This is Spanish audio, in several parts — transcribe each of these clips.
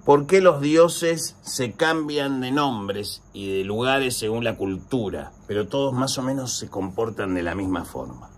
¿Por qué los dioses se cambian de nombres y de lugares según la cultura, pero todos más o menos se comportan de la misma forma?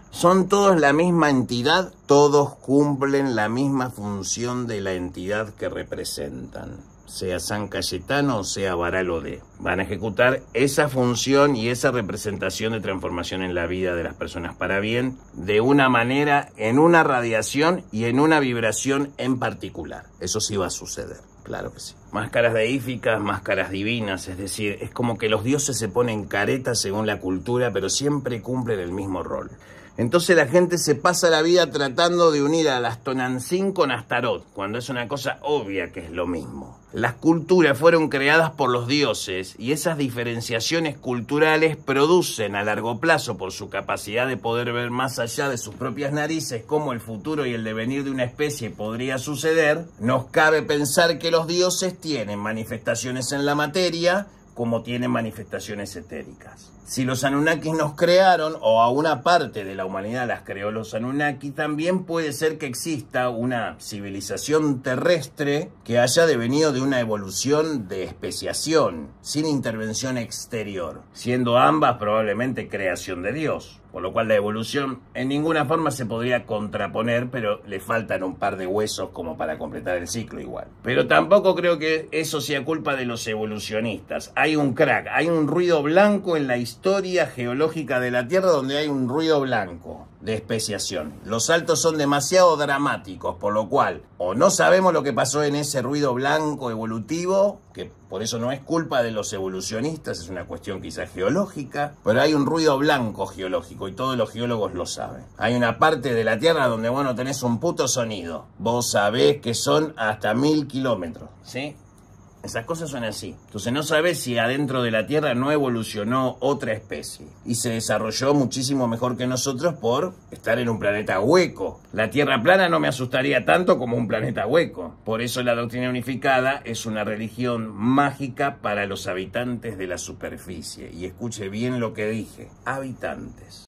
¿Son todos la misma entidad? Todos cumplen la misma función de la entidad que representan. Sea San Cayetano o sea Baralodé. Van a ejecutar esa función y esa representación de transformación en la vida de las personas para bien, de una manera, en una radiación y en una vibración en particular. Eso sí va a suceder, claro que sí. Máscaras deíficas, máscaras divinas, es decir, es como que los dioses se ponen caretas según la cultura, pero siempre cumplen el mismo rol. Entonces la gente se pasa la vida tratando de unir a las Tonantzin con Astarot, cuando es una cosa obvia que es lo mismo. Las culturas fueron creadas por los dioses y esas diferenciaciones culturales producen a largo plazo, por su capacidad de poder ver más allá de sus propias narices cómo el futuro y el devenir de una especie podría suceder. Nos cabe pensar que los dioses tienen manifestaciones en la materia como tienen manifestaciones etéricas. Si los Anunnakis nos crearon, o a una parte de la humanidad las creó los Anunnaki, también puede ser que exista una civilización terrestre que haya devenido de una evolución de especiación, sin intervención exterior, siendo ambas probablemente creación de Dios. Por lo cual la evolución en ninguna forma se podría contraponer, pero le faltan un par de huesos como para completar el ciclo igual. Pero tampoco creo que eso sea culpa de los evolucionistas. Hay un crack, hay un ruido blanco en la historia geológica de la Tierra donde hay un ruido blanco de especiación. Los saltos son demasiado dramáticos, por lo cual o no sabemos lo que pasó en ese ruido blanco evolutivo, que por eso no es culpa de los evolucionistas, es una cuestión quizás geológica, pero hay un ruido blanco geológico y todos los geólogos lo saben. Hay una parte de la Tierra donde vos no tenés un puto sonido. Vos sabés que son hasta 1000 kilómetros, ¿sí? Esas cosas son así. Entonces no sabes si adentro de la Tierra no evolucionó otra especie y se desarrolló muchísimo mejor que nosotros por estar en un planeta hueco. La Tierra plana no me asustaría tanto como un planeta hueco. Por eso la doctrina unificada es una religión mágica para los habitantes de la superficie. Y escuche bien lo que dije, habitantes.